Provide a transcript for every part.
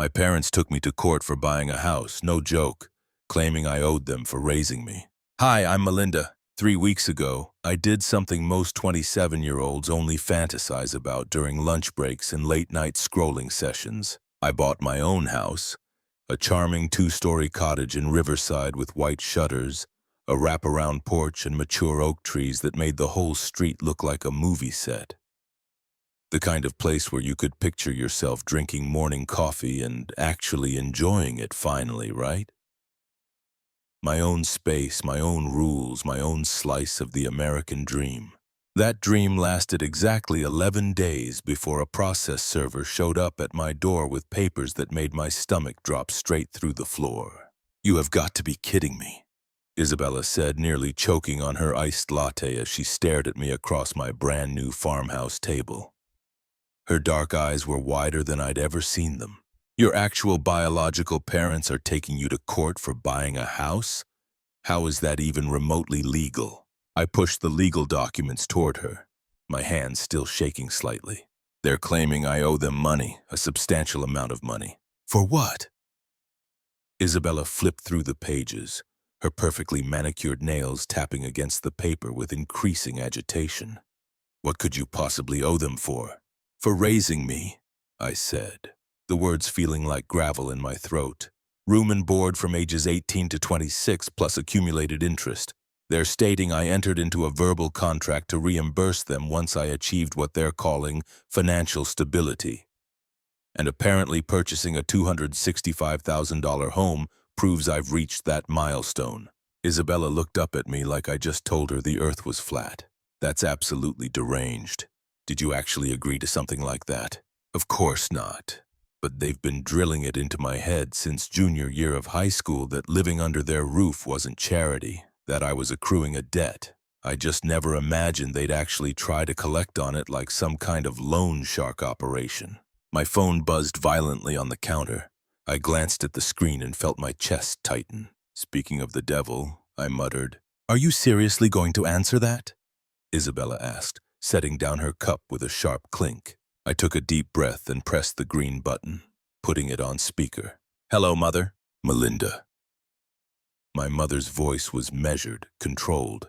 My parents took me to court for buying a house, no joke, claiming I owed them for raising me. Hi, I'm Melinda. 3 weeks ago, I did something most 27-year-olds only fantasize about during lunch breaks and late-night scrolling sessions. I bought my own house, a charming 2-story cottage in Riverside with white shutters, a wraparound porch and mature oak trees that made the whole street look like a movie set. The kind of place where you could picture yourself drinking morning coffee and actually enjoying it finally, right? My own space, my own rules, my own slice of the American dream. That dream lasted exactly 11 days before a process server showed up at my door with papers that made my stomach drop straight through the floor. You have got to be kidding me, Isabella said, nearly choking on her iced latte as she stared at me across my brand new farmhouse table. Her dark eyes were wider than I'd ever seen them. Your actual biological parents are taking you to court for buying a house? How is that even remotely legal? I pushed the legal documents toward her, my hands still shaking slightly. They're claiming I owe them money, a substantial amount of money. For what? Isabella flipped through the pages, her perfectly manicured nails tapping against the paper with increasing agitation. What could you possibly owe them for? For raising me, I said, the words feeling like gravel in my throat. Room and board from ages 18 to 26 plus accumulated interest. They're stating I entered into a verbal contract to reimburse them once I achieved what they're calling financial stability. And apparently purchasing a $265,000 home proves I've reached that milestone. Isabella looked up at me like I just told her the earth was flat. That's absolutely deranged. Did you actually agree to something like that? Of course not. But they've been drilling it into my head since junior year of high school that living under their roof wasn't charity, that I was accruing a debt. I just never imagined they'd actually try to collect on it like some kind of loan shark operation. My phone buzzed violently on the counter. I glanced at the screen and felt my chest tighten. Speaking of the devil, I muttered, "Are you seriously going to answer that?" Isabella asked, setting down her cup with a sharp clink. I took a deep breath and pressed the green button, putting it on speaker. "Hello, Mother." Melinda. My mother's voice was measured, controlled,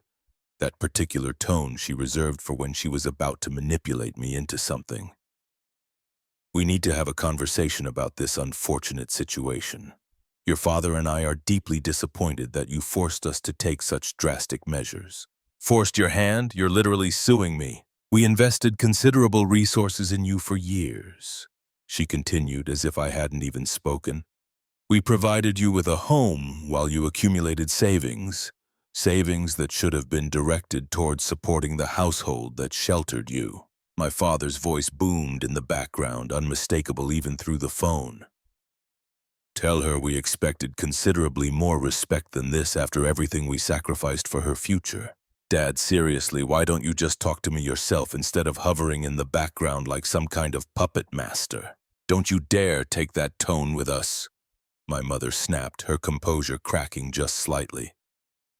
that particular tone she reserved for when she was about to manipulate me into something. "We need to have a conversation about this unfortunate situation. Your father and I are deeply disappointed that you forced us to take such drastic measures." "Forced your hand? You're literally suing me. We invested considerable resources in you for years," she continued as if I hadn't even spoken. "We provided you with a home while you accumulated savings that should have been directed towards supporting the household that sheltered you." My father's voice boomed in the background, unmistakable even through the phone. "Tell her we expected considerably more respect than this after everything we sacrificed for her future. Dad, seriously, why don't you just talk to me yourself instead of hovering in the background like some kind of puppet master? Don't you dare take that tone with us," my mother snapped, her composure cracking just slightly.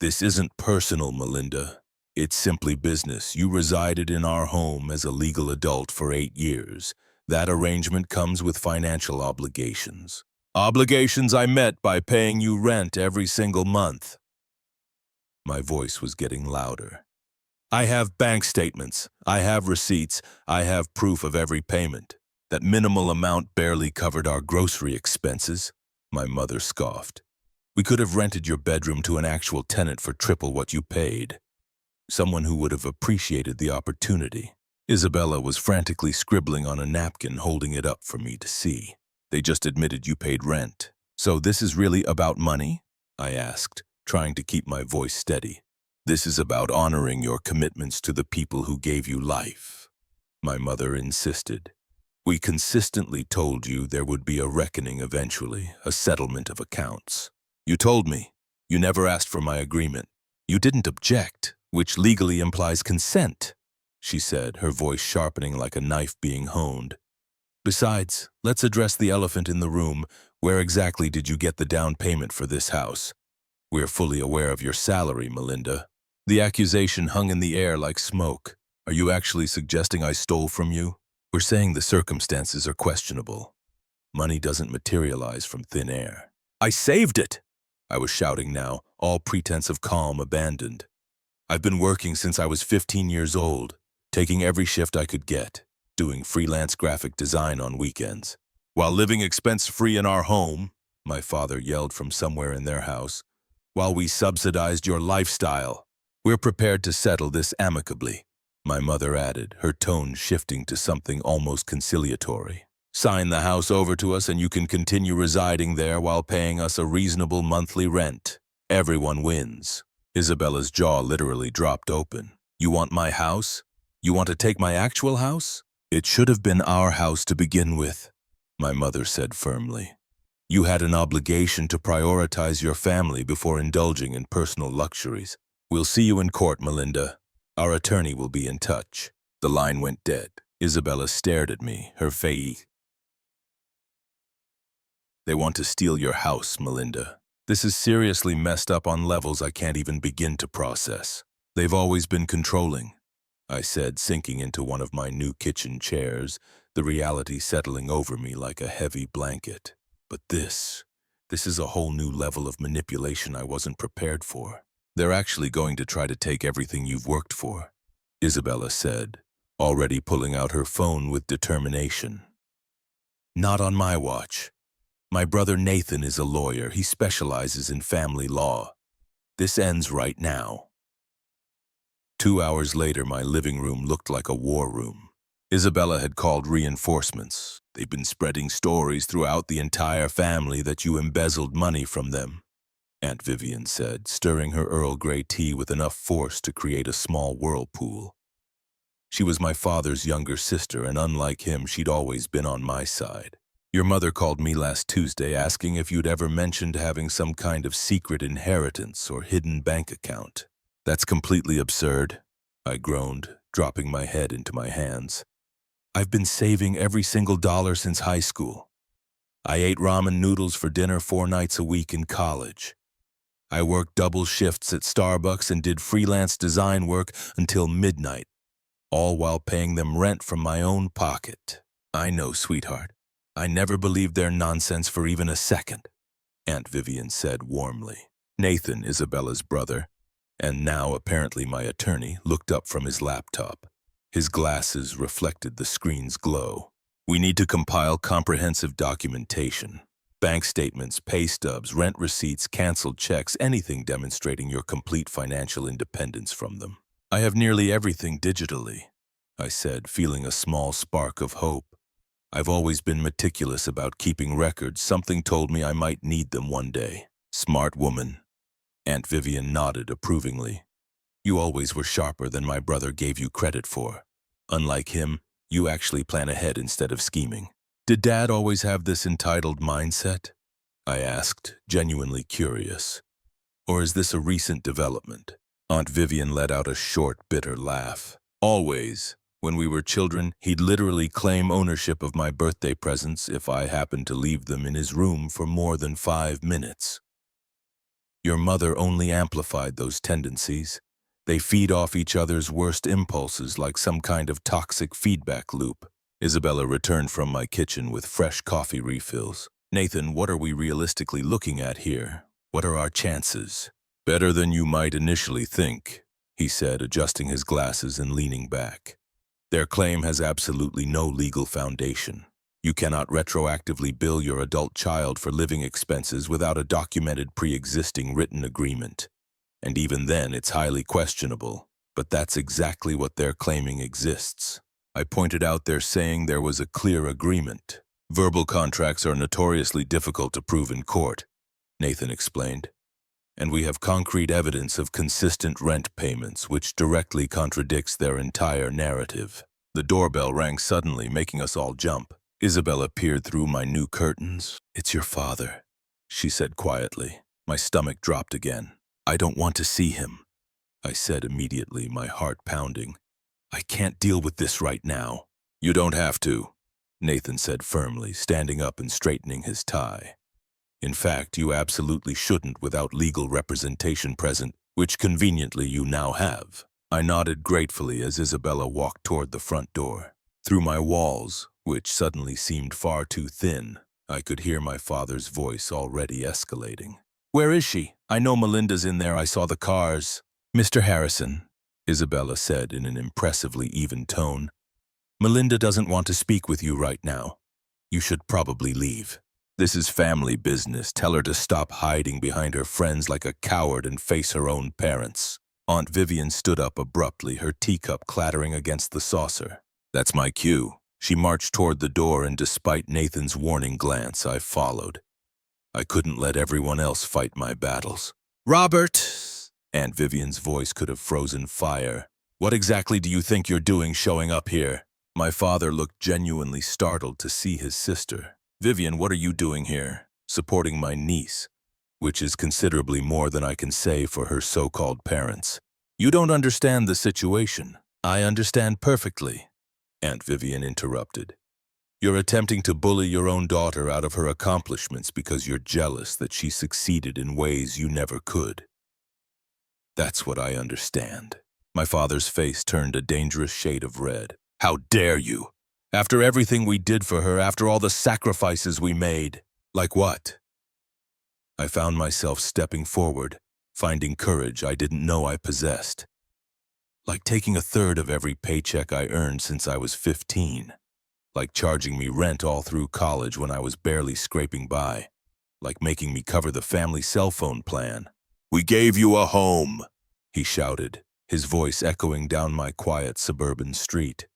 "This isn't personal, Melinda. It's simply business. You resided in our home as a legal adult for 8 years. That arrangement comes with financial obligations. Obligations I met by paying you rent every single month." My voice was getting louder. "I have bank statements. I have receipts. I have proof of every payment. That minimal amount barely covered our grocery expenses," my mother scoffed. "We could have rented your bedroom to an actual tenant for triple what you paid. Someone who would have appreciated the opportunity." Isabella was frantically scribbling on a napkin, holding it up for me to see. "They just admitted you paid rent. So this is really about money?" I asked, trying to keep my voice steady. "This is about honoring your commitments to the people who gave you life," my mother insisted. "We consistently told you there would be a reckoning eventually, a settlement of accounts. You told me. You never asked for my agreement. You didn't object, which legally implies consent," she said, her voice sharpening like a knife being honed. "Besides, let's address the elephant in the room. Where exactly did you get the down payment for this house? We're fully aware of your salary, Melinda." The accusation hung in the air like smoke. "Are you actually suggesting I stole from you?" "We're saying the circumstances are questionable. Money doesn't materialize from thin air. I saved it! I was shouting now, all pretense of calm abandoned. I've been working since I was 15 years old, taking every shift I could get, doing freelance graphic design on weekends. While living expense-free in our home, my father yelled from somewhere in their house, while we subsidized your lifestyle. We're prepared to settle this amicably, my mother added, her tone shifting to something almost conciliatory. Sign the house over to us and you can continue residing there while paying us a reasonable monthly rent. Everyone wins. Isabella's jaw literally dropped open. You want my house? You want to take my actual house? It should have been our house to begin with, my mother said firmly. You had an obligation to prioritize your family before indulging in personal luxuries. We'll see you in court, Melinda. Our attorney will be in touch. The line went dead. Isabella stared at me, her face. They want to steal your house, Melinda. This is seriously messed up on levels I can't even begin to process. They've always been controlling, I said, sinking into one of my new kitchen chairs, the reality settling over me like a heavy blanket. But this is a whole new level of manipulation I wasn't prepared for. They're actually going to try to take everything you've worked for, Isabella said, already pulling out her phone with determination. Not on my watch. My brother Nathan is a lawyer. He specializes in family law. This ends right now. 2 hours later, my living room looked like a war room. Isabella had called reinforcements. They'd been spreading stories throughout the entire family that you embezzled money from them, Aunt Vivian said, stirring her Earl Grey tea with enough force to create a small whirlpool. She was my father's younger sister, and unlike him, she'd always been on my side. Your mother called me last Tuesday asking if you'd ever mentioned having some kind of secret inheritance or hidden bank account. That's completely absurd, I groaned, dropping my head into my hands. I've been saving every single dollar since high school. I ate ramen noodles for dinner 4 nights a week in college. I worked double shifts at Starbucks and did freelance design work until midnight, all while paying them rent from my own pocket. I know, sweetheart. I never believed their nonsense for even a second, Aunt Vivian said warmly. Nathan, Isabella's brother, and now apparently my attorney, looked up from his laptop. His glasses reflected the screen's glow. We need to compile comprehensive documentation. Bank statements, pay stubs, rent receipts, canceled checks, anything demonstrating your complete financial independence from them. I have nearly everything digitally, I said, feeling a small spark of hope. I've always been meticulous about keeping records. Something told me I might need them one day. Smart woman. Aunt Vivian nodded approvingly. You always were sharper than my brother gave you credit for. Unlike him, you actually plan ahead instead of scheming. Did Dad always have this entitled mindset? I asked, genuinely curious. Or is this a recent development? Aunt Vivian let out a short, bitter laugh. Always. When we were children, he'd literally claim ownership of my birthday presents if I happened to leave them in his room for more than 5 minutes. Your mother only amplified those tendencies. They feed off each other's worst impulses like some kind of toxic feedback loop. Isabella returned from my kitchen with fresh coffee refills. Nathan, what are we realistically looking at here? What are our chances? Better than you might initially think, he said, adjusting his glasses and leaning back. Their claim has absolutely no legal foundation. You cannot retroactively bill your adult child for living expenses without a documented pre-existing written agreement. And even then, it's highly questionable. But that's exactly what they're claiming exists. I pointed out they're saying there was a clear agreement. Verbal contracts are notoriously difficult to prove in court, Nathan explained. And we have concrete evidence of consistent rent payments, which directly contradicts their entire narrative. The doorbell rang suddenly, making us all jump. Isabella peered through my new curtains. It's your father, she said quietly. My stomach dropped again. I don't want to see him, I said immediately, my heart pounding. I can't deal with this right now. You don't have to, Nathan said firmly, standing up and straightening his tie. In fact, you absolutely shouldn't without legal representation present, which conveniently you now have. I nodded gratefully as Isabella walked toward the front door. Through my walls, which suddenly seemed far too thin, I could hear my father's voice already escalating. Where is she? I know Melinda's in there. I saw the cars. Mr. Harrison, Isabella said in an impressively even tone, Melinda doesn't want to speak with you right now. You should probably leave. This is family business. Tell her to stop hiding behind her friends like a coward and face her own parents. Aunt Vivian stood up abruptly, her teacup clattering against the saucer. That's my cue. She marched toward the door, and despite Nathan's warning glance, I followed. I couldn't let everyone else fight my battles. Robert! Aunt Vivian's voice could have frozen fire. What exactly do you think you're doing showing up here? My father looked genuinely startled to see his sister. Vivian, what are you doing here? Supporting my niece, which is considerably more than I can say for her so-called parents. You don't understand the situation. I understand perfectly, Aunt Vivian interrupted. You're attempting to bully your own daughter out of her accomplishments because you're jealous that she succeeded in ways you never could. That's what I understand. My father's face turned a dangerous shade of red. How dare you? After everything we did for her, after all the sacrifices we made. Like what? I found myself stepping forward, finding courage I didn't know I possessed. Like taking a third of every paycheck I earned since I was 15. Like charging me rent all through college when I was barely scraping by. Like making me cover the family cell phone plan. We gave you a home, he shouted, his voice echoing down my quiet suburban street.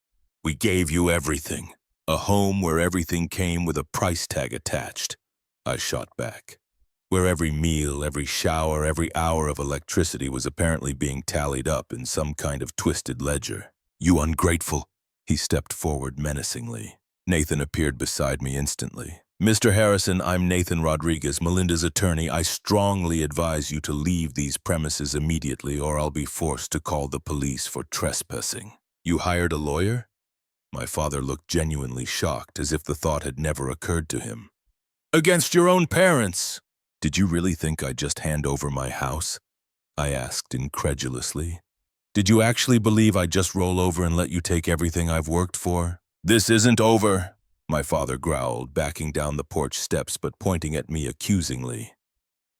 We gave you everything. A home where everything came with a price tag attached. I shot back. Where every meal, every shower, every hour of electricity was apparently being tallied up in some kind of twisted ledger. You ungrateful. He stepped forward menacingly. Nathan appeared beside me instantly. Mr. Harrison, I'm Nathan Rodriguez, Melinda's attorney. I strongly advise you to leave these premises immediately or I'll be forced to call the police for trespassing. You hired a lawyer? My father looked genuinely shocked, as if the thought had never occurred to him. Against your own parents! Did you really think I'd just hand over my house? I asked incredulously. Did you actually believe I'd just roll over and let you take everything I've worked for? This isn't over, my father growled, backing down the porch steps but pointing at me accusingly.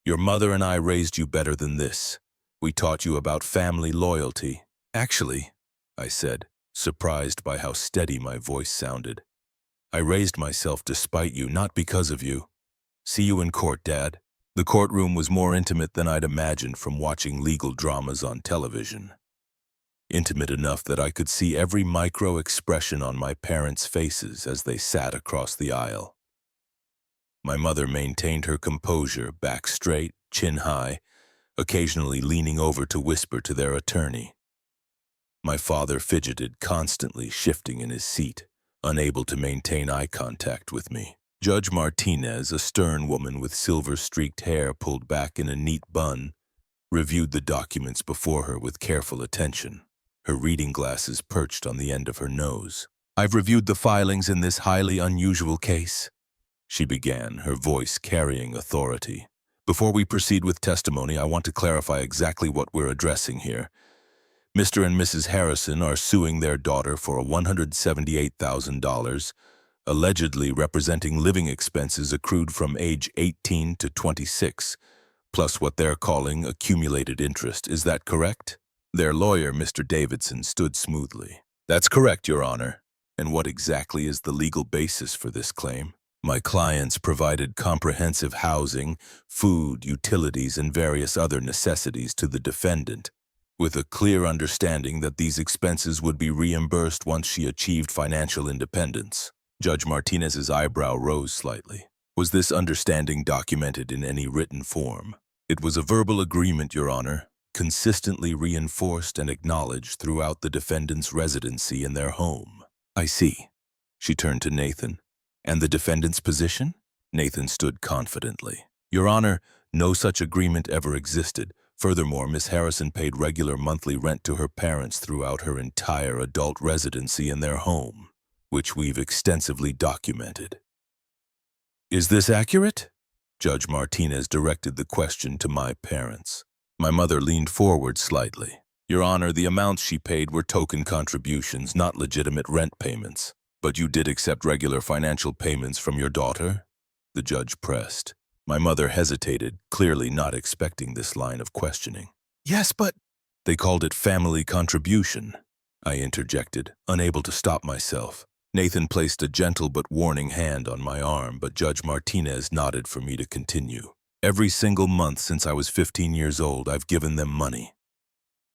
Your mother and I raised you better than this. We taught you about family loyalty. Actually, I said, surprised by how steady my voice sounded. I raised myself despite you, not because of you. See you in court, Dad. The courtroom was more intimate than I'd imagined from watching legal dramas on television. Intimate enough that I could see every micro-expression on my parents' faces as they sat across the aisle. My mother maintained her composure, back straight, chin high, occasionally leaning over to whisper to their attorney. My father fidgeted, constantly shifting in his seat, unable to maintain eye contact with me. Judge Martinez, a stern woman with silver-streaked hair pulled back in a neat bun, reviewed the documents before her with careful attention, her reading glasses perched on the end of her nose. I've reviewed the filings in this highly unusual case, she began, her voice carrying authority. Before we proceed with testimony, I want to clarify exactly what we're addressing here. Mr. and Mrs. Harrison are suing their daughter for $178,000, allegedly representing living expenses accrued from age 18 to 26, plus what they're calling accumulated interest. Is that correct? Their lawyer, Mr. Davidson, stood smoothly. That's correct, Your Honor. And what exactly is the legal basis for this claim? My clients provided comprehensive housing, food, utilities, and various other necessities to the defendant, with a clear understanding that these expenses would be reimbursed once she achieved financial independence. Judge Martinez's eyebrow rose slightly. Was this understanding documented in any written form? It was a verbal agreement, Your Honor, consistently reinforced and acknowledged throughout the defendant's residency in their home. I see. She turned to Nathan. And the defendant's position? Nathan stood confidently. Your Honor, no such agreement ever existed. Furthermore, Miss Harrison paid regular monthly rent to her parents throughout her entire adult residency in their home, which we've extensively documented. Is this accurate? Judge Martinez directed the question to my parents. My mother leaned forward slightly. Your Honor, the amounts she paid were token contributions, not legitimate rent payments. But you did accept regular financial payments from your daughter? the judge pressed. My mother hesitated, clearly not expecting this line of questioning. Yes, but they called it family contribution, I interjected, unable to stop myself. Nathan placed a gentle but warning hand on my arm, but Judge Martinez nodded for me to continue. Every single month since I was 15 years old, I've given them money.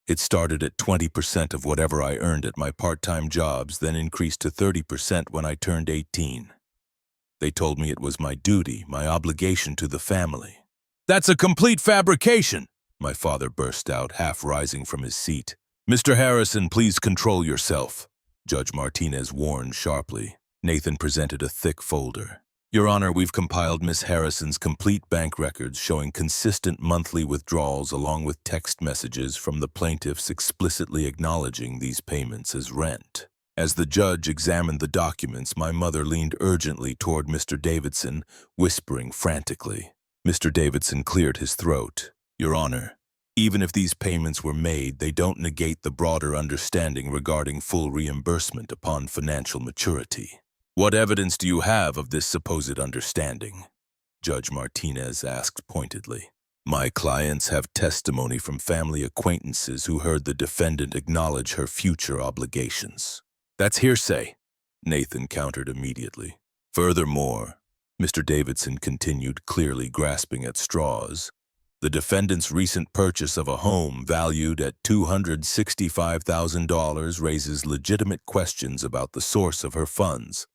It started at 20% of whatever I earned at my part-time jobs, then increased to 30% when I turned 18. They told me it was my duty, my obligation to the family. That's a complete fabrication, my father burst out, half rising from his seat. Mr. Harrison, please control yourself, Judge Martinez warned sharply. Nathan presented a thick folder. Your Honor, we've compiled Miss Harrison's complete bank records showing consistent monthly withdrawals along with text messages from the plaintiffs explicitly acknowledging these payments as rent. As the judge examined the documents, my mother leaned urgently toward Mr. Davidson, whispering frantically. Mr. Davidson cleared his throat. Your Honor, even if these payments were made, they don't negate the broader understanding regarding full reimbursement upon financial maturity. What evidence do you have of this supposed understanding? Judge Martinez asked pointedly. My clients have testimony from family acquaintances who heard the defendant acknowledge her future obligations. That's hearsay, Nathan countered immediately. Furthermore, Mr. Davidson continued, clearly grasping at straws, the defendant's recent purchase of a home valued at $265,000 raises legitimate questions about the source of her funds.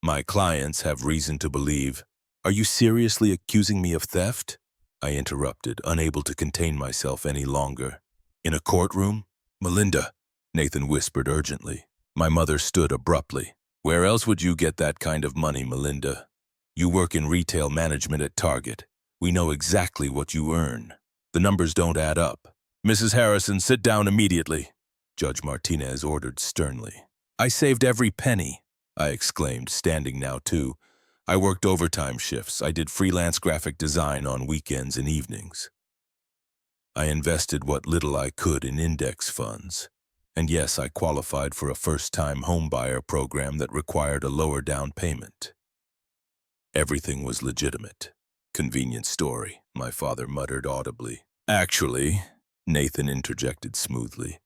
My clients have reason to believe. Are you seriously accusing me of theft? I interrupted, unable to contain myself any longer. In a courtroom? Melinda, Nathan whispered urgently. My mother stood abruptly. Where else would you get that kind of money, Melinda? You work in retail management at Target. We know exactly what you earn. The numbers don't add up. Mrs. Harrison, sit down immediately, Judge Martinez ordered sternly. I saved every penny, I exclaimed, standing now too. I worked overtime shifts. I did freelance graphic design on weekends and evenings. I invested what little I could in index funds. And yes, I qualified for a first-time homebuyer program that required a lower down payment. Everything was legitimate. Convenient story, my father muttered audibly. Actually, Nathan interjected smoothly,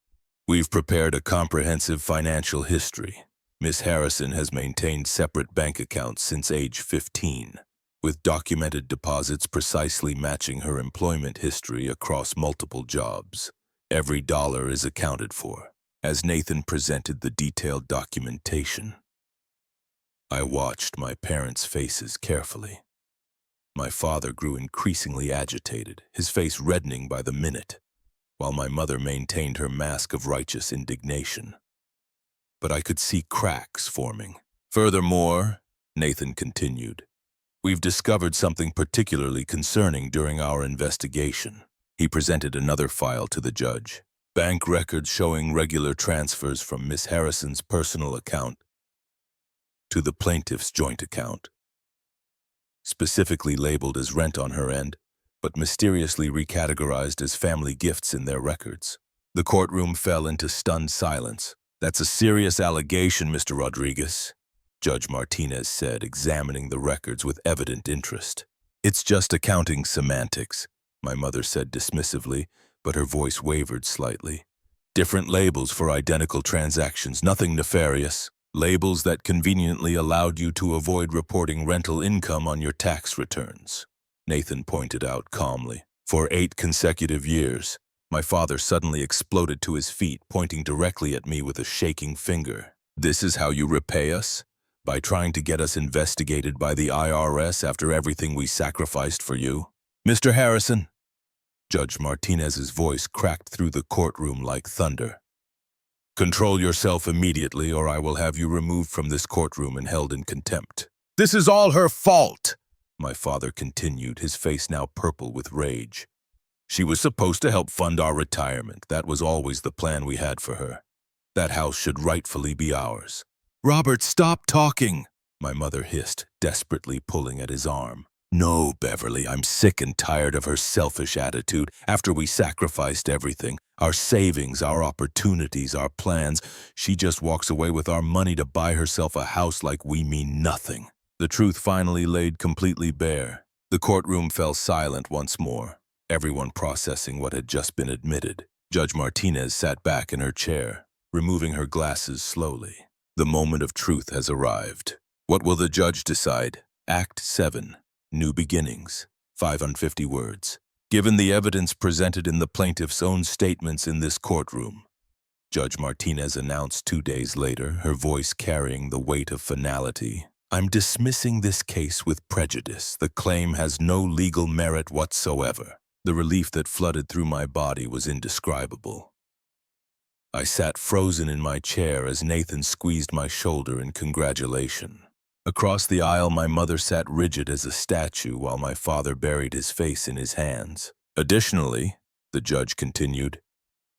we've prepared a comprehensive financial history. Miss Harrison has maintained separate bank accounts since age 15, with documented deposits precisely matching her employment history across multiple jobs. Every dollar is accounted for, as Nathan presented the detailed documentation. I watched my parents' faces carefully. My father grew increasingly agitated, his face reddening by the minute, while my mother maintained her mask of righteous indignation. But I could see cracks forming. Furthermore, Nathan continued, we've discovered something particularly concerning during our investigation. He presented another file to the judge. Bank records showing regular transfers from Miss Harrison's personal account to the plaintiff's joint account, specifically labeled as rent on her end, but mysteriously recategorized as family gifts in their records. The courtroom fell into stunned silence. That's a serious allegation, Mr. Rodriguez, Judge Martinez said, examining the records with evident interest. It's just accounting semantics, my mother said dismissively, but her voice wavered slightly. Different labels for identical transactions, nothing nefarious. Labels that conveniently allowed you to avoid reporting rental income on your tax returns, Nathan pointed out calmly. For 8 consecutive years, my father suddenly exploded to his feet, pointing directly at me with a shaking finger. This is how you repay us? By trying to get us investigated by the IRS after everything we sacrificed for you? Mr. Harrison? Judge Martinez's voice cracked through the courtroom like thunder. Control yourself immediately, or I will have you removed from this courtroom and held in contempt. This is all her fault, my father continued, his face now purple with rage. She was supposed to help fund our retirement. That was always the plan we had for her. That house should rightfully be ours. Robert, stop talking, my mother hissed, desperately pulling at his arm. No, Beverly, I'm sick and tired of her selfish attitude. After we sacrificed everything, our savings, our opportunities, our plans, she just walks away with our money to buy herself a house like we mean nothing. The truth finally laid completely bare. The courtroom fell silent once more, everyone processing what had just been admitted. Judge Martinez sat back in her chair, removing her glasses slowly. The moment of truth has arrived. What will the judge decide? Act 7. New Beginnings. 550 words. Given the evidence presented in the plaintiff's own statements in this courtroom, Judge Martinez announced 2 days later, her voice carrying the weight of finality, I'm dismissing this case with prejudice. The claim has no legal merit whatsoever. The relief that flooded through my body was indescribable. I sat frozen in my chair as Nathan squeezed my shoulder in congratulation. Across the aisle, my mother sat rigid as a statue while my father buried his face in his hands. Additionally, the judge continued,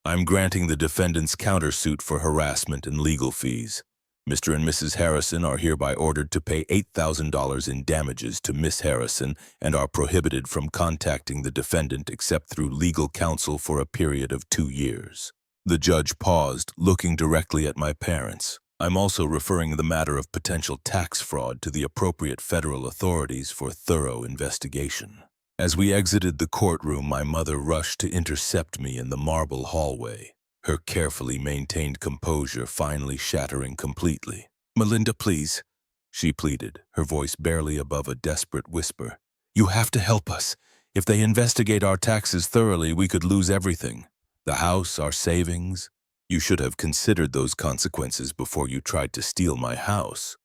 I'm granting the defendant's countersuit for harassment and legal fees. Mr. and Mrs. Harrison are hereby ordered to pay $8,000 in damages to Miss Harrison and are prohibited from contacting the defendant except through legal counsel for a period of 2 years. The judge paused, looking directly at my parents. I'm also referring the matter of potential tax fraud to the appropriate federal authorities for thorough investigation. As we exited the courtroom, my mother rushed to intercept me in the marble hallway, her carefully maintained composure finally shattering completely. Melinda, please, she pleaded, her voice barely above a desperate whisper. You have to help us. If they investigate our taxes thoroughly, we could lose everything. The house, our savings. You should have considered those consequences before you tried to steal my house.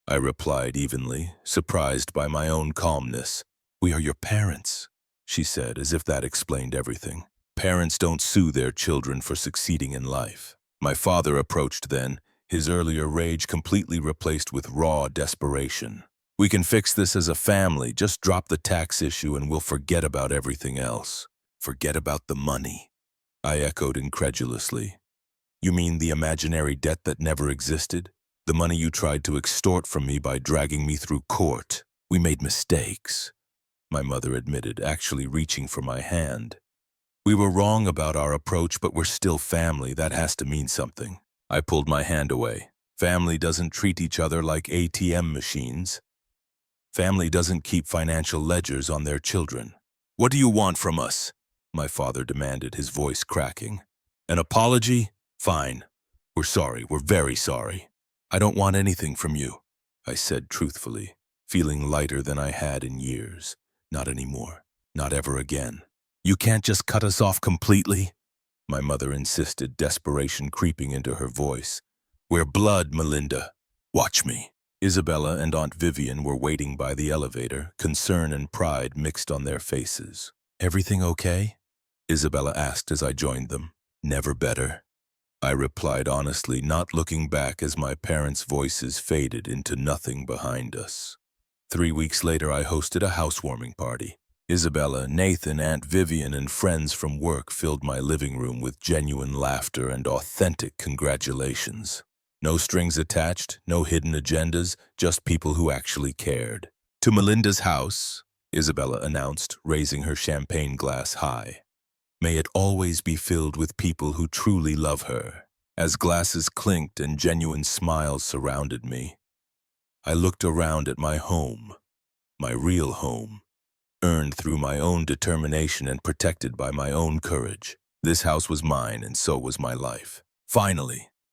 I replied evenly, surprised by my own calmness. We are your parents, she said, as if that explained everything. Parents don't sue their children for succeeding in life. My father approached then, his earlier rage completely replaced with raw desperation. We can fix this as a family. Just drop the tax issue and we'll forget about everything else. Forget about the money, I echoed incredulously. You mean the imaginary debt that never existed? The money you tried to extort from me by dragging me through court? We made mistakes, my mother admitted, actually reaching for my hand. We were wrong about our approach, but we're still family. That has to mean something. I pulled my hand away. Family doesn't treat each other like ATM machines. Family doesn't keep financial ledgers on their children. What do you want from us? My father demanded, his voice cracking. An apology? Fine. We're sorry. We're very sorry. I don't want anything from you, I said truthfully, feeling lighter than I had in years. Not anymore. Not ever again. You can't just cut us off completely, my mother insisted, desperation creeping into her voice. We're blood, Melinda. Watch me. Isabella and Aunt Vivian were waiting by the elevator, concern and pride mixed on their faces. Everything okay? Isabella asked as I joined them. Never better, I replied honestly, not looking back as my parents' voices faded into nothing behind us. 3 weeks later, I hosted a housewarming party. Isabella, Nathan, Aunt Vivian, and friends from work filled my living room with genuine laughter and authentic congratulations. No strings attached, no hidden agendas, just people who actually cared. To Melinda's house, Isabella announced, raising her champagne glass high. May it always be filled with people who truly love her. As glasses clinked and genuine smiles surrounded me, I looked around at my home, my real home, earned through my own determination and protected by my own courage. This house was mine, and so was my life. Finally,